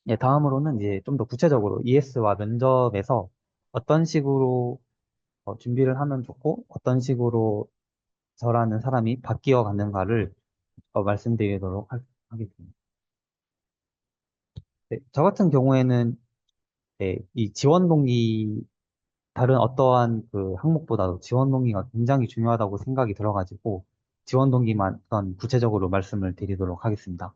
예, 다음으로는 이제 좀 더 구체적으로 ES와 면접에서 어떤 식으로 준비를 하면 좋고 어떤 식으로 저라는 사람이 바뀌어 가는가를 말씀드리도록 하겠습니다. 네, 저 같은 경우에는 네, 이 지원 동기 다른 어떠한 그 항목보다도 지원 동기가 굉장히 중요하다고 생각이 들어가지고 지원 동기만 우선 구체적으로 말씀을 드리도록 하겠습니다.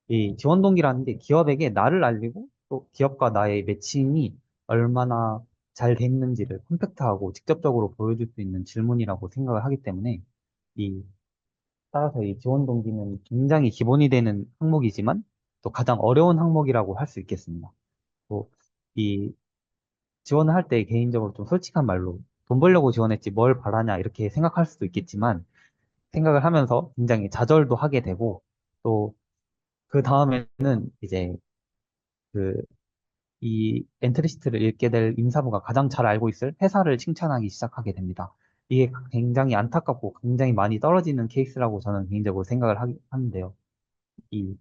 이 지원 동기라는 게 기업에게 나를 알리고 또 기업과 나의 매칭이 얼마나 잘 됐는지를 컴팩트하고 직접적으로 보여줄 수 있는 질문이라고 생각을 하기 때문에 이 따라서 이 지원 동기는 굉장히 기본이 되는 항목이지만 또 가장 어려운 항목이라고 할 수 있겠습니다. 또 이 지원을 할 때 개인적으로 좀 솔직한 말로 돈 벌려고 지원했지 뭘 바라냐 이렇게 생각할 수도 있겠지만 생각을 하면서 굉장히 좌절도 하게 되고 또 그 다음에는 이제 그 이 엔트리시트를 읽게 될 임사부가 가장 잘 알고 있을 회사를 칭찬하기 시작하게 됩니다. 이게 굉장히 안타깝고 굉장히 많이 떨어지는 케이스라고 저는 개인적으로 생각을 하는데요. 이,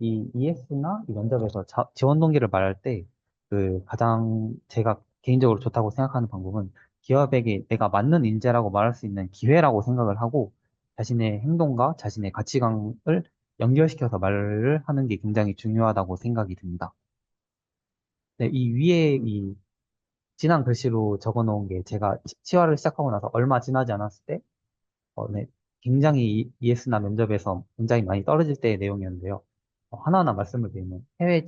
이 ES나 이 면접에서 지원 동기를 말할 때 그 가장 제가 개인적으로 좋다고 생각하는 방법은 기업에게 내가 맞는 인재라고 말할 수 있는 기회라고 생각을 하고 자신의 행동과 자신의 가치관을 연결시켜서 말을 하는 게 굉장히 중요하다고 생각이 듭니다. 네, 이 위에 이 진한 글씨로 적어 놓은 게 제가 치와를 시작하고 나서 얼마 지나지 않았을 때, 네, 굉장히 ES나 면접에서 굉장히 많이 떨어질 때의 내용이었는데요. 하나하나 말씀을 드리면 해외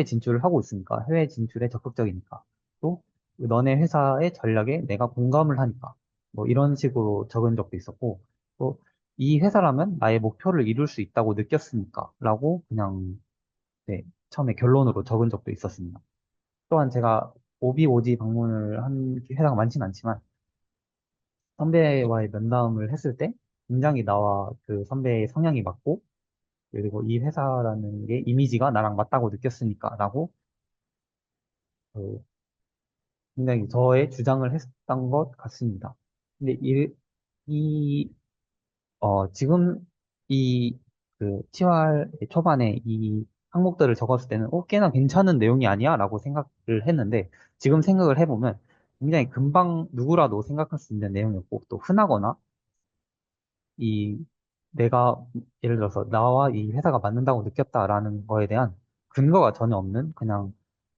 진출을 하고 있으니까, 해외 진출에 적극적이니까, 또 너네 회사의 전략에 내가 공감을 하니까, 뭐 이런 식으로 적은 적도 있었고, 또 이 회사라면 나의 목표를 이룰 수 있다고 느꼈으니까, 라고 그냥, 네, 처음에 결론으로 적은 적도 있었습니다. 또한 제가 오비오지 방문을 한 회사가 많진 않지만 선배와의 면담을 했을 때 굉장히 나와 그 선배의 성향이 맞고 그리고 이 회사라는 게 이미지가 나랑 맞다고 느꼈으니까 라고 그 굉장히 저의 주장을 했던 것 같습니다. 근데 지금 이 그 10월 초반에 이 항목들을 적었을 때는 꽤나 괜찮은 내용이 아니야? 라고 생각을 했는데 지금 생각을 해보면 굉장히 금방 누구라도 생각할 수 있는 내용이었고 또 흔하거나 이 내가 예를 들어서 나와 이 회사가 맞는다고 느꼈다라는 거에 대한 근거가 전혀 없는 그냥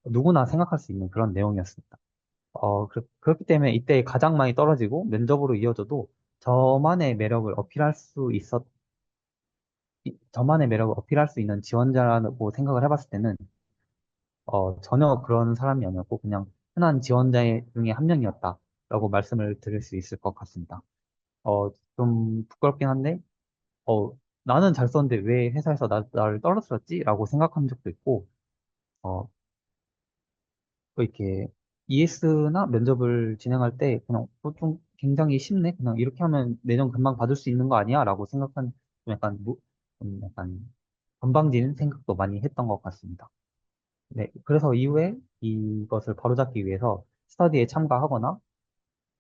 누구나 생각할 수 있는 그런 내용이었습니다. 그렇기 때문에 이때 가장 많이 떨어지고 면접으로 이어져도 저만의 매력을 어필할 수 있었 저만의 매력을 어필할 수 있는 지원자라고 생각을 해봤을 때는 전혀 그런 사람이 아니었고 그냥 흔한 지원자 중에 한 명이었다라고 말씀을 드릴 수 있을 것 같습니다. 좀 부끄럽긴 한데 나는 잘 썼는데 왜 회사에서 나를 떨어뜨렸지? 라고 생각한 적도 있고 어, 또 이렇게 ES나 면접을 진행할 때 그냥 좀 굉장히 쉽네? 그냥 이렇게 하면 내년 금방 받을 수 있는 거 아니야? 라고 생각한 좀 약간 건방진 생각도 많이 했던 것 같습니다. 네, 그래서 이후에 이것을 바로잡기 위해서 스터디에 참가하거나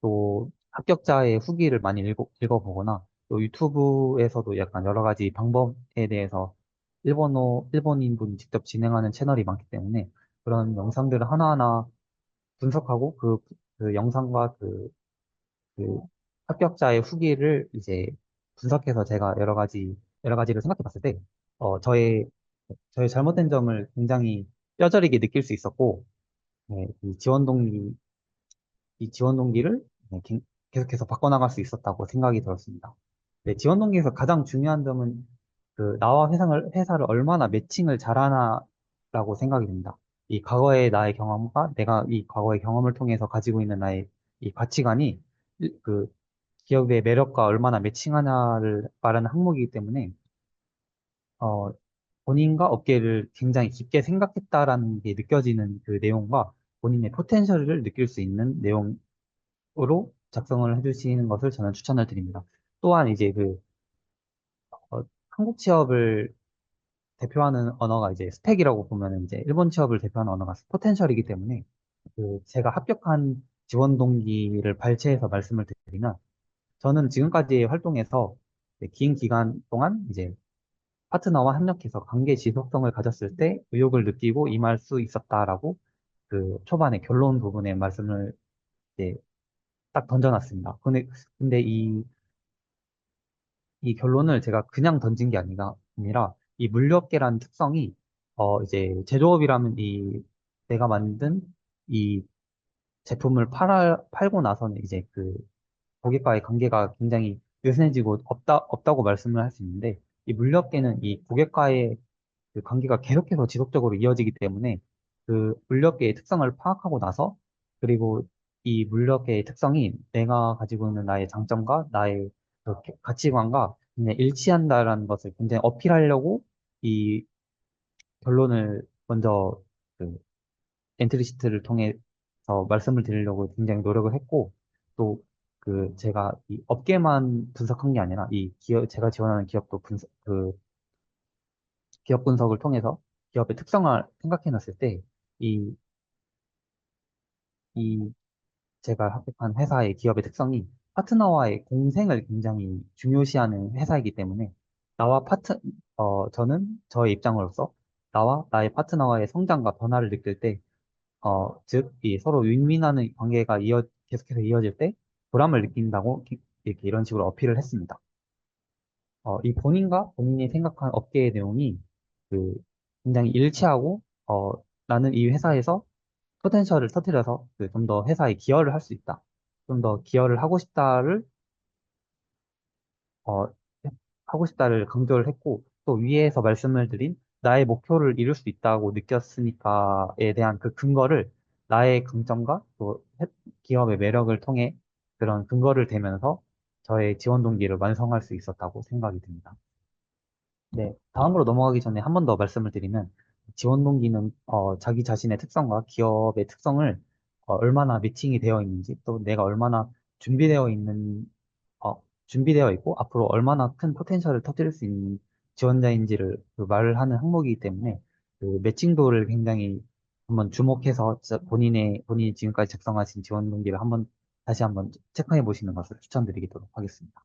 또 합격자의 후기를 많이 읽어보거나 또 유튜브에서도 약간 여러 가지 방법에 대해서 일본인 분이 직접 진행하는 채널이 많기 때문에 그런 영상들을 하나하나 분석하고 그 영상과 그 합격자의 후기를 이제 분석해서 제가 여러 가지를 생각해 봤을 때, 어, 저의, 저의 잘못된 점을 굉장히 뼈저리게 느낄 수 있었고, 네, 이 지원 동기를 네, 계속해서 바꿔나갈 수 있었다고 생각이 들었습니다. 네, 지원 동기에서 가장 중요한 점은 나와 회사를 얼마나 매칭을 잘하나라고 생각이 듭니다. 이 과거의 나의 경험과 내가 이 과거의 경험을 통해서 가지고 있는 나의 이 가치관이 그 기업의 매력과 얼마나 매칭하냐를 말하는 항목이기 때문에 어, 본인과 업계를 굉장히 깊게 생각했다라는 게 느껴지는 그 내용과 본인의 포텐셜을 느낄 수 있는 내용으로 작성을 해주시는 것을 저는 추천을 드립니다. 또한 이제 한국 취업을 대표하는 언어가 이제 스펙이라고 보면 이제 일본 취업을 대표하는 언어가 포텐셜이기 때문에 제가 합격한 지원 동기를 발췌해서 말씀을 드리면 저는 지금까지 활동해서 긴 기간 동안 이제 파트너와 협력해서 관계 지속성을 가졌을 때 의욕을 느끼고 임할 수 있었다라고 그 초반에 결론 부분에 말씀을 이제 딱 던져놨습니다. 근데 이 결론을 제가 그냥 던진 게 아니라 이 물류업계라는 특성이 이제 제조업이라면 이 내가 만든 이 제품을 팔고 나서는 이제 그 고객과의 관계가 굉장히 느슨해지고 없다고 말씀을 할 수 있는데 이 물류업계는 이 고객과의 그 관계가 계속해서 지속적으로 이어지기 때문에 그 물류업계의 특성을 파악하고 나서 그리고 이 물류업계의 특성이 내가 가지고 있는 나의 장점과 나의 그 가치관과 굉장히 일치한다라는 것을 굉장히 어필하려고 이 결론을 먼저 그 엔트리 시트를 통해서 말씀을 드리려고 굉장히 노력을 했고 또 그 제가 이 업계만 분석한 게 아니라 이 기업 제가 지원하는 기업도 기업 분석을 통해서 기업의 특성을 생각해 놨을 때, 이, 이 제가 합격한 회사의 기업의 특성이 파트너와의 공생을 굉장히 중요시하는 회사이기 때문에, 나와 저는 저의 입장으로서 나와 나의 파트너와의 성장과 변화를 느낄 때, 즉, 이 서로 윈윈하는 관계가 계속해서 이어질 때 보람을 느낀다고 이렇게 이런 식으로 어필을 했습니다. 이 본인과 본인이 생각한 업계의 내용이 그 굉장히 일치하고, 나는 이 회사에서 포텐셜을 터뜨려서 좀 더 회사에 기여를 할 수 있다. 좀 더 기여를 어, 하고 싶다를 강조를 했고, 또 위에서 말씀을 드린 나의 목표를 이룰 수 있다고 느꼈으니까에 대한 그 근거를 나의 강점과 또 기업의 매력을 통해 그런 근거를 대면서 저의 지원 동기를 완성할 수 있었다고 생각이 듭니다. 네, 다음으로 넘어가기 전에 한 번 더 말씀을 드리면, 지원 동기는 자기 자신의 특성과 기업의 특성을 얼마나 매칭이 되어 있는지, 또 내가 얼마나 준비되어 있는, 준비되어 있고, 앞으로 얼마나 큰 포텐셜을 터뜨릴 수 있는 지원자인지를 그 말을 하는 항목이기 때문에, 그 매칭도를 굉장히 한번 주목해서 진짜 본인이 지금까지 작성하신 지원 동기를 다시 한번 체크해 보시는 것을 추천드리도록 하겠습니다.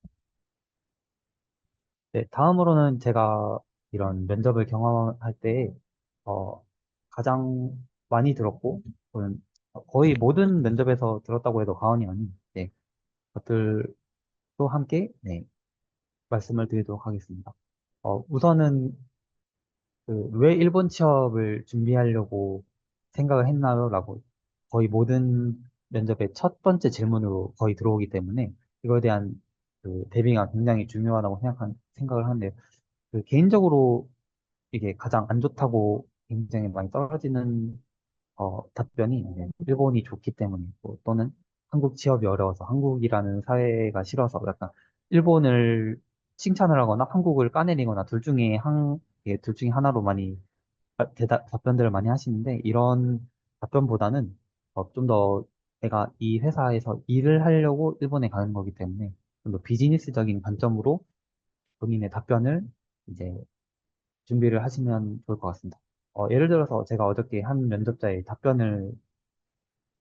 네, 다음으로는 제가 이런 면접을 경험할 때, 어, 가장 많이 들었고, 또는 거의 모든 면접에서 들었다고 해도 과언이 아닌, 네, 것들도 함께, 네, 말씀을 드리도록 하겠습니다. 우선은, 왜 일본 취업을 준비하려고 생각을 했나요? 라고 거의 모든 면접의 첫 번째 질문으로 거의 들어오기 때문에, 이거에 대한 대비가 굉장히 중요하다고 생각을 하는데, 개인적으로 이게 가장 안 좋다고 굉장히 많이 떨어지는 답변이 이제 일본이 좋기 때문이고 또는 한국 취업이 어려워서 한국이라는 사회가 싫어서 약간 일본을 칭찬을 하거나 한국을 까내리거나 둘 중에 하나로 많이 답변들을 많이 하시는데 이런 답변보다는 좀 더 내가 이 회사에서 일을 하려고 일본에 가는 거기 때문에 좀 더 비즈니스적인 관점으로 본인의 답변을 이제 준비를 하시면 좋을 것 같습니다. 예를 들어서 제가 어저께 한 면접자의 답변을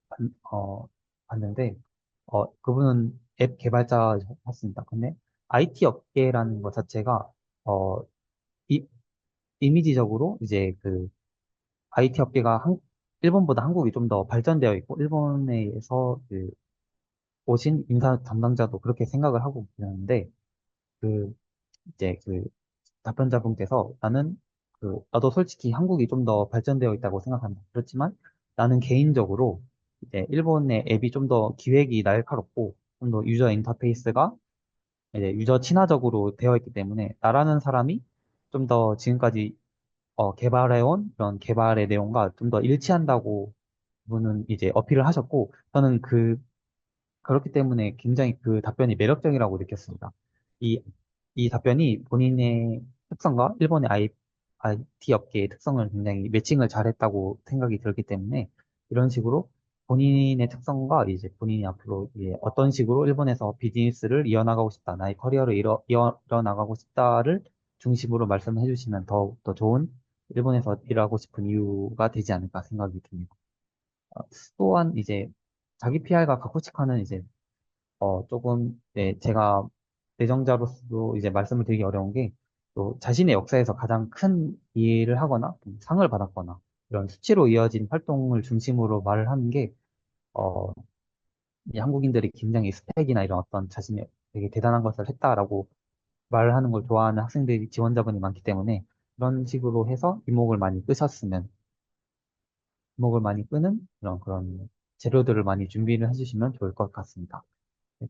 봤- 어, 봤는데, 그분은 앱 개발자였습니다. 근데 IT 업계라는 것 자체가, 어, 이, 이미지적으로 이제 그 IT 업계가 일본보다 한국이 좀 더 발전되어 있고, 일본에서 오신 인사 담당자도 그렇게 생각을 하고 계셨는데, 그, 이제 답변자분께서 나도 솔직히 한국이 좀 더 발전되어 있다고 생각한다. 그렇지만 나는 개인적으로 이제 일본의 앱이 좀 더 기획이 날카롭고 좀 더 유저 인터페이스가 이제 유저 친화적으로 되어 있기 때문에 나라는 사람이 좀 더 지금까지 개발해온 그런 개발의 내용과 좀 더 일치한다고 그분은 이제 어필을 하셨고 저는 그렇기 때문에 굉장히 그 답변이 매력적이라고 느꼈습니다. 이, 이 답변이 본인의 특성과 일본의 IT 업계의 특성을 굉장히 매칭을 잘했다고 생각이 들기 때문에 이런 식으로 본인의 특성과 이제 본인이 앞으로 이제 어떤 식으로 일본에서 비즈니스를 이어나가고 싶다, 나의 커리어를 이어나가고 싶다를 중심으로 말씀해 주시면 더욱더 좋은 일본에서 일하고 싶은 이유가 되지 않을까 생각이 듭니다. 또한 이제 자기 PR과 가쿠치카는 이제 조금, 네, 제가 내정자로서도 이제 말씀을 드리기 어려운 게, 또 자신의 역사에서 가장 큰 일을 하거나 좀 상을 받았거나 이런 수치로 이어진 활동을 중심으로 말을 하는 게 어, 이 한국인들이 굉장히 스펙이나 이런 어떤 자신이 되게 대단한 것을 했다라고 말을 하는 걸 좋아하는 학생들이 지원자분이 많기 때문에 그런 식으로 해서 이목을 많이 끄셨으면 이목을 많이 끄는 그런 재료들을 많이 준비를 해주시면 좋을 것 같습니다.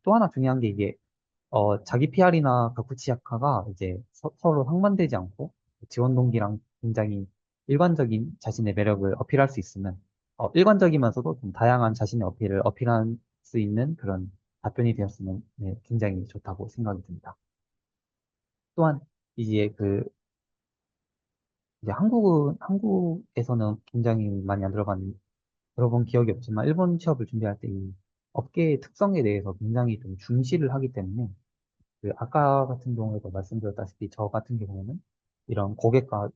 또 하나 중요한 게 이게 자기 PR이나 가쿠치야카가 이제 로 상반되지 않고 지원 동기랑 굉장히 일관적인 자신의 매력을 어필할 수 있으면 일관적이면서도 좀 다양한 자신의 어필을 어필할 수 있는 그런 답변이 되었으면 네, 굉장히 좋다고 생각이 듭니다. 또한 이제 이제 한국에서는 굉장히 많이 안 들어본 기억이 없지만 일본 취업을 준비할 때 이 업계의 특성에 대해서 굉장히 좀 중시를 하기 때문에 아까 같은 경우에도 말씀드렸다시피 저 같은 경우에는 이런 고객과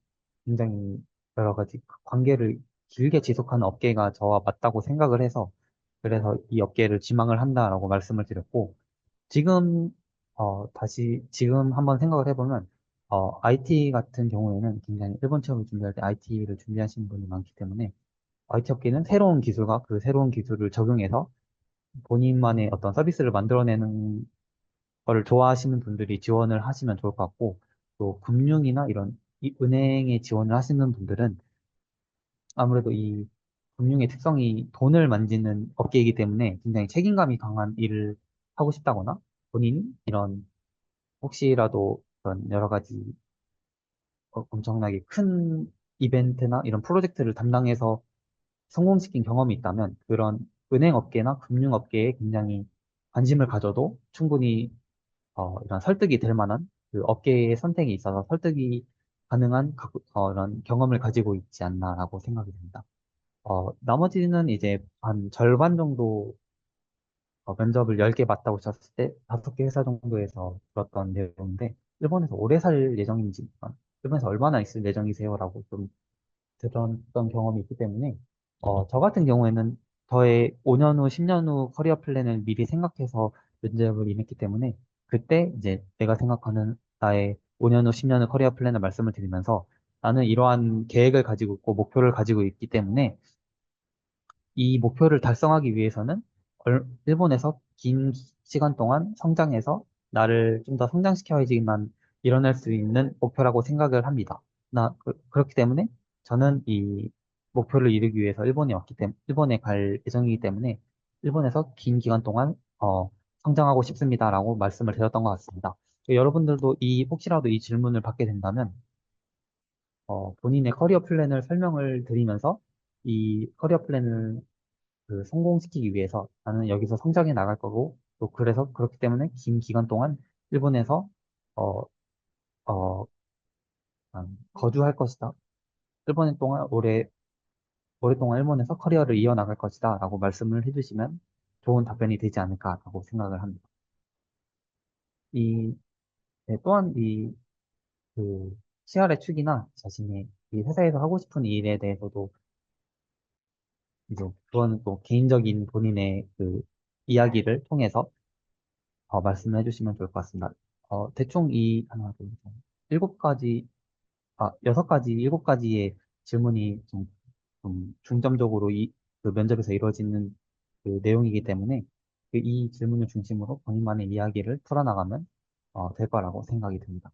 굉장히 여러 가지 관계를 길게 지속하는 업계가 저와 맞다고 생각을 해서 그래서 이 업계를 지망을 한다라고 말씀을 드렸고 지금 지금 한번 생각을 해보면 IT 같은 경우에는 굉장히 일본 취업을 준비할 때 IT를 준비하시는 분이 많기 때문에 IT 업계는 새로운 기술과 그 새로운 기술을 적용해서 본인만의 어떤 서비스를 만들어내는 거를 좋아하시는 분들이 지원을 하시면 좋을 것 같고, 또 금융이나 이런 이 은행에 지원을 하시는 분들은 아무래도 이 금융의 특성이 돈을 만지는 업계이기 때문에 굉장히 책임감이 강한 일을 하고 싶다거나 본인 이런 혹시라도 그런 여러 가지 엄청나게 큰 이벤트나 이런 프로젝트를 담당해서 성공시킨 경험이 있다면 그런 은행 업계나 금융 업계에 굉장히 관심을 가져도 충분히 이런 설득이 될 만한 그 업계의 선택에 있어서 설득이 가능한 이런 경험을 가지고 있지 않나라고 생각이 듭니다. 나머지는 이제 한 절반 정도 면접을 10개 봤다고 쳤을 때 5개 회사 정도에서 들었던 내용인데 일본에서 오래 살 예정인지 일본에서 얼마나 있을 예정이세요라고 좀 들었던 경험이 있기 때문에 저 같은 경우에는 저의 5년 후, 10년 후 커리어 플랜을 미리 생각해서 면접을 임했기 때문에 그때 이제 내가 생각하는 나의 5년 후, 10년 후 커리어 플랜을 말씀을 드리면서 나는 이러한 계획을 가지고 있고 목표를 가지고 있기 때문에 이 목표를 달성하기 위해서는 일본에서 긴 시간 동안 성장해서 나를 좀 더 성장시켜야지만 일어날 수 있는 목표라고 생각을 합니다. 그렇기 때문에 저는 이 목표를 이루기 위해서 일본에 갈 예정이기 때문에 일본에서 긴 기간 동안 성장하고 싶습니다라고 말씀을 드렸던 것 같습니다. 여러분들도 혹시라도 이 질문을 받게 된다면 본인의 커리어 플랜을 설명을 드리면서 이 커리어 플랜을 성공시키기 위해서 나는 여기서 성장해 나갈 거고, 또 그래서 그렇기 때문에 긴 기간 동안 일본에서, 어, 어, 거주할 것이다. 일본에 동안 오랫동안 일본에서 커리어를 이어나갈 것이다. 라고 말씀을 해주시면 좋은 답변이 되지 않을까라고 생각을 합니다. 이, 네, 또한 CR의 축이나 자신의 이 회사에서 하고 싶은 일에 대해서도 이제 그건 또 개인적인 본인의 이야기를 통해서 말씀해 주시면 좋을 것 같습니다. 대충 하나, 둘, 셋, 7가지, 6가지, 7가지의 질문이 좀 중점적으로 그 면접에서 이루어지는 그 내용이기 때문에 이 질문을 중심으로 본인만의 이야기를 풀어나가면 될 거라고 생각이 듭니다.